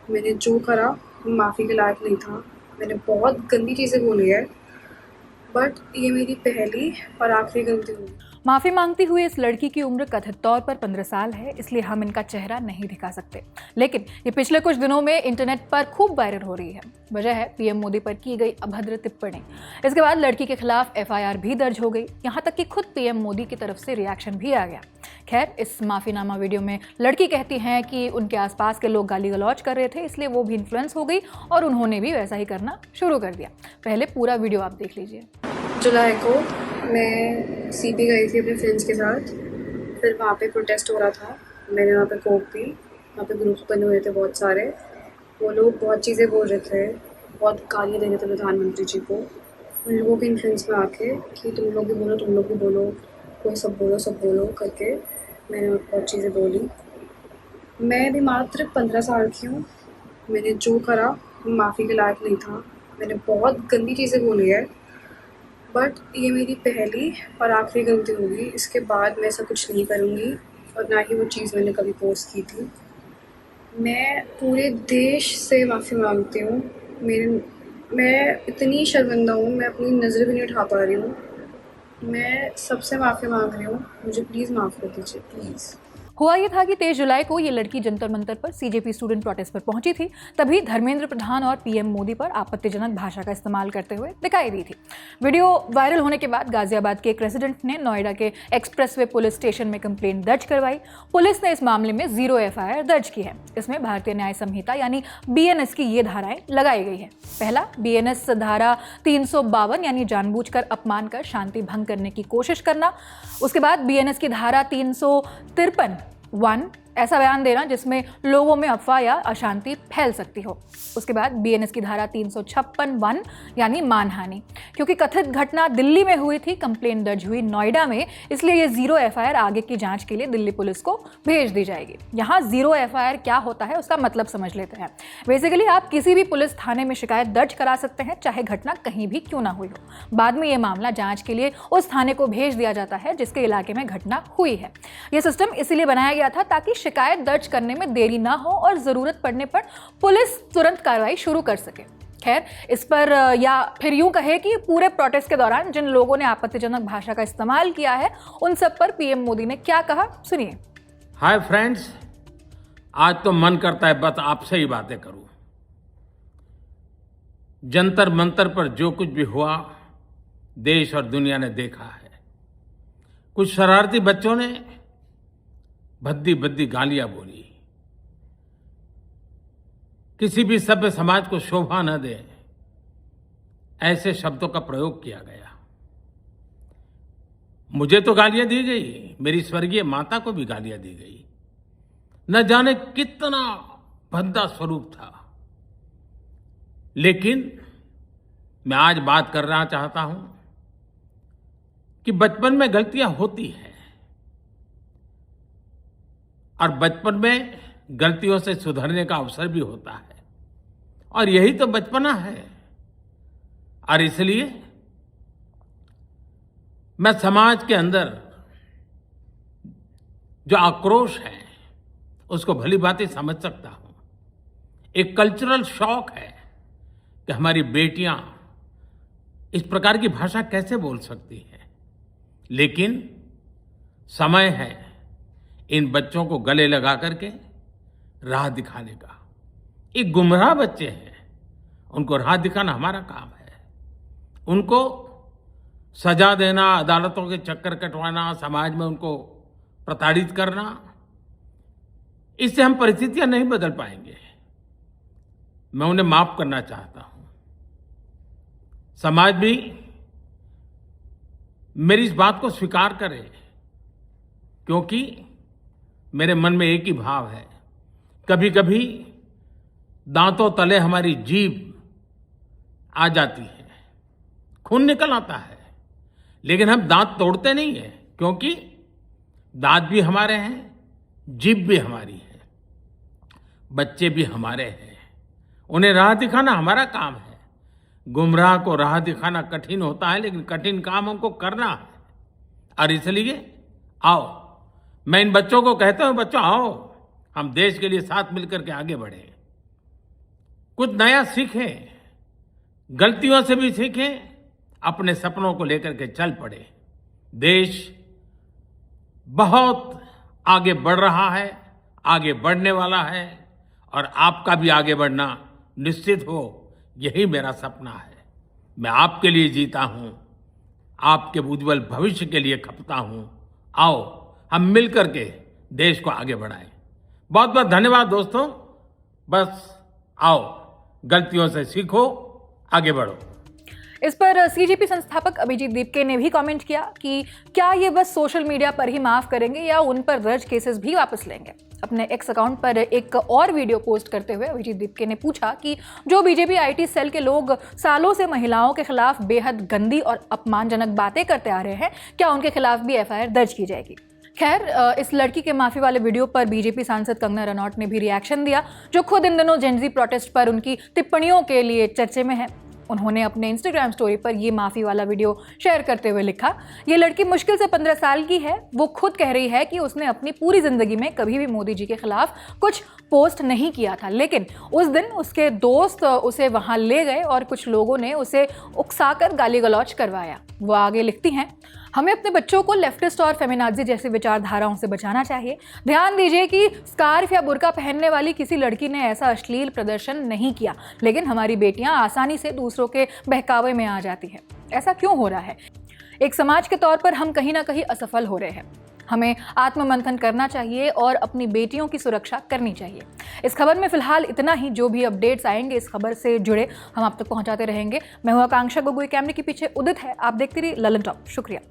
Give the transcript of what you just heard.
मैंने जो करा वो माफ़ी के लायक नहीं था। मैंने बहुत गंदी चीज़ें बोली है, बट ये मेरी पहली और आखिरी गलती होगी। माफी मांगती हुई इस लड़की की उम्र कथित तौर पर 15 साल है, इसलिए हम इनका चेहरा नहीं दिखा सकते। लेकिन ये पिछले कुछ दिनों में इंटरनेट पर खूब वायरल हो रही है। वजह है पीएम मोदी पर की गई अभद्र टिप्पणी। इसके बाद लड़की के खिलाफ एफआईआर भी दर्ज हो गई। यहां तक कि खुद पीएम मोदी की तरफ से रिएक्शन भी आ गया। खैर, इस माफीनामा वीडियो में लड़की कहती है कि उनके आसपास के लोग गाली गलौज कर रहे थे, इसलिए वो भी इन्फ्लुएंस हो गई और उन्होंने भी वैसा ही करना शुरू कर दिया। पहले पूरा वीडियो आप देख लीजिए। जुलाई को मैं सीपी गई थी अपने फ्रेंड्स के साथ। फिर वहाँ पे प्रोटेस्ट हो रहा था। मैंने वहाँ पे कोक पी। वहाँ पे ग्रुप्स बने हुए थे बहुत सारे। वो लोग बहुत चीज़ें बोल रहे थे, बहुत गालियाँ दे रहे थे प्रधानमंत्री जी को। उन लोगों के इन्फ्लुएंस में आके कि तुम लोग भी बोलो, तुम लोग भी बोलो, कोई सब बोलो करके मैंने बहुत चीज़ें बोली। मैं भी मात्र 15 साल की हूँ। मैंने जो करा वो माफ़ी के लायक नहीं था। मैंने बहुत गंदी चीज़ें बोली है, बट ये मेरी पहली और आखिरी गलती होगी। इसके बाद मैं ऐसा कुछ नहीं करूँगी और ना ही वो चीज़ मैंने कभी पोस्ट की थी। मैं पूरे देश से माफ़ी मांगती हूँ। मेरे मैं इतनी शर्मिंदा हूँ, मैं अपनी नज़रें भी नहीं उठा पा रही हूँ। मैं सबसे माफ़ी मांग रही हूँ, मुझे प्लीज़ माफ़ कर दीजिए, प्लीज़। हुआ ये था कि 23 जुलाई को ये लड़की जंतर मंतर पर सीजेपी स्टूडेंट प्रोटेस्ट पर पहुंची थी। तभी धर्मेंद्र प्रधान और पीएम मोदी पर आपत्तिजनक भाषा का इस्तेमाल करते हुए दिखाई दी थी। वीडियो वायरल होने के बाद गाजियाबाद के एक रेजिडेंट ने नोएडा के एक्सप्रेसवे पुलिस स्टेशन में कंप्लेंट दर्ज करवाई। पुलिस ने इस मामले में 0 एफआईआर दर्ज की है। इसमें भारतीय न्याय संहिता यानी बीएनएस की ये धाराएं लगाई गई है। पहला, बीएनएस धारा 352 यानी जानबूझकर अपमान कर शांति भंग करने की कोशिश करना। उसके बाद बीएनएस की धारा 353 1 ऐसा बयान देना जिसमें लोगों में अफवाह या अशांति फैल सकती हो। उसके बाद बीएनएस की धारा 356 1 यानी मानहानि। क्योंकि कथित घटना दिल्ली में हुई थी, कंप्लेंट दर्ज हुई नोएडा में, इसलिए ये 0 एफआईआर आगे की जांच के लिए दिल्ली पुलिस को भेज दी जाएगी। यहाँ 0 एफआईआर क्या होता है उसका मतलब समझ लेते हैं। बेसिकली आप किसी भी पुलिस थाने में शिकायत दर्ज करा सकते हैं, चाहे घटना कहीं भी क्यों ना हुई हो। बाद में ये मामला जांच के लिए उस थाने को भेज दिया जाता है जिसके इलाके में घटना हुई है। यह सिस्टम इसलिए बनाया गया था ताकि शिकायत दर्ज करने में देरी ना हो और जरूरत पड़ने पर पुलिस तुरंत कार्रवाई शुरू कर सके। खैर, इस पर या फिर यूं कहे कि पूरे प्रोटेस्ट के दौरान जिन लोगों ने आपत्तिजनक भाषा का इस्तेमाल किया है उन सब पर पीएम मोदी ने क्या कहा, सुनिए। हाय फ्रेंड्स, आज तो मन करता है बस आपसे ही बातें करूं। जंतर मंतर पर जो कुछ भी हुआ देश और दुनिया ने देखा है। कुछ शरारती बच्चों ने भद्दी भद्दी गालियां बोली। किसी भी सभ्य समाज को शोभा न दे ऐसे शब्दों का प्रयोग किया गया। मुझे तो गालियां दी गई, मेरी स्वर्गीय माता को भी गालियां दी गई। न जाने कितना भद्दा स्वरूप था। लेकिन मैं आज बात करना चाहता हूं कि बचपन में गलतियां होती हैं और बचपन में गलतियों से सुधरने का अवसर भी होता है और यही तो बचपना है। और इसलिए मैं समाज के अंदर जो आक्रोश है उसको भली भांति समझ सकता हूं। एक कल्चरल शॉक है कि हमारी बेटियां इस प्रकार की भाषा कैसे बोल सकती हैं। लेकिन समय है इन बच्चों को गले लगा करके राह दिखाने का। ये गुमराह बच्चे हैं, उनको राह दिखाना हमारा काम है। उनको सजा देना, अदालतों के चक्कर कटवाना, समाज में उनको प्रताड़ित करना, इससे हम परिस्थितियां नहीं बदल पाएंगे। मैं उन्हें माफ करना चाहता हूं। समाज भी मेरी इस बात को स्वीकार करे, क्योंकि मेरे मन में एक ही भाव है। कभी कभी दांतों तले हमारी जीभ आ जाती है, खून निकल आता है, लेकिन हम दांत तोड़ते नहीं हैं, क्योंकि दांत भी हमारे हैं, जीभ भी हमारी है, बच्चे भी हमारे हैं। उन्हें राह दिखाना हमारा काम है। गुमराह को राह दिखाना कठिन होता है, लेकिन कठिन काम हमको करना है। और इसलिए आओ, मैं इन बच्चों को कहता हूं, बच्चों आओ, हम देश के लिए साथ मिलकर के आगे बढ़े। कुछ नया सीखें, गलतियों से भी सीखें, अपने सपनों को लेकर के चल पड़े। देश बहुत आगे बढ़ रहा है, आगे बढ़ने वाला है, और आपका भी आगे बढ़ना निश्चित हो, यही मेरा सपना है। मैं आपके लिए जीता हूं, आपके उज्जवल भविष्य के लिए खपता हूं। आओ हम मिलकर के देश को आगे बढ़ाएं। बहुत बहुत धन्यवाद दोस्तों। बस आओ, गलतियों से सीखो, आगे बढ़ो। इस पर सीजेपी संस्थापक अभिजीत दीपके ने भी कमेंट किया कि क्या ये बस सोशल मीडिया पर ही माफ करेंगे या उन पर दर्ज केसेस भी वापस लेंगे। अपने एक्स अकाउंट पर एक और वीडियो पोस्ट करते हुए अभिजीत दीपके ने पूछा कि जो बीजेपी आईटी सेल के लोग सालों से महिलाओं के खिलाफ बेहद गंदी और अपमानजनक बातें करते आ रहे हैं, क्या उनके खिलाफ भी एफआईआर दर्ज की जाएगी। खैर, इस लड़की के माफी वाले वीडियो पर बीजेपी सांसद कंगना रनौत ने भी रिएक्शन दिया, जो खुद इन दिनों जेन ज़ी प्रोटेस्ट पर उनकी टिप्पणियों के लिए चर्चे में है। उन्होंने अपने इंस्टाग्राम स्टोरी पर ये माफ़ी वाला वीडियो शेयर करते हुए लिखा, ये लड़की मुश्किल से 15 साल की है। वो खुद कह रही है कि उसने अपनी पूरी ज़िंदगी में कभी भी मोदी जी के खिलाफ कुछ पोस्ट नहीं किया था, लेकिन उस दिन उसके दोस्त उसे वहाँ ले गए और कुछ लोगों ने उसे उकसाकर गाली गलौज करवाया। वो आगे लिखती हैं, हमें अपने बच्चों को लेफ्टिस्ट और फेमिनाजी जैसी विचारधाराओं से बचाना चाहिए। ध्यान दीजिए कि स्कार्फ या बुर्का पहनने वाली किसी लड़की ने ऐसा अश्लील प्रदर्शन नहीं किया, लेकिन हमारी बेटियां आसानी से दूसरों के बहकावे में आ जाती हैं। ऐसा क्यों हो रहा है? एक समाज के तौर पर हम कहीं ना कहीं असफल हो रहे हैं। हमें आत्ममंथन करना चाहिए और अपनी बेटियों की सुरक्षा करनी चाहिए। इस खबर में फिलहाल इतना ही। जो भी अपडेट्स आएंगे इस खबर से जुड़े हम आप तक पहुंचाते रहेंगे। मैं हूं आकांक्षा गोगोई, कैमरे के पीछे उदित है। आप देखते रहिए ललन टॉप। शुक्रिया।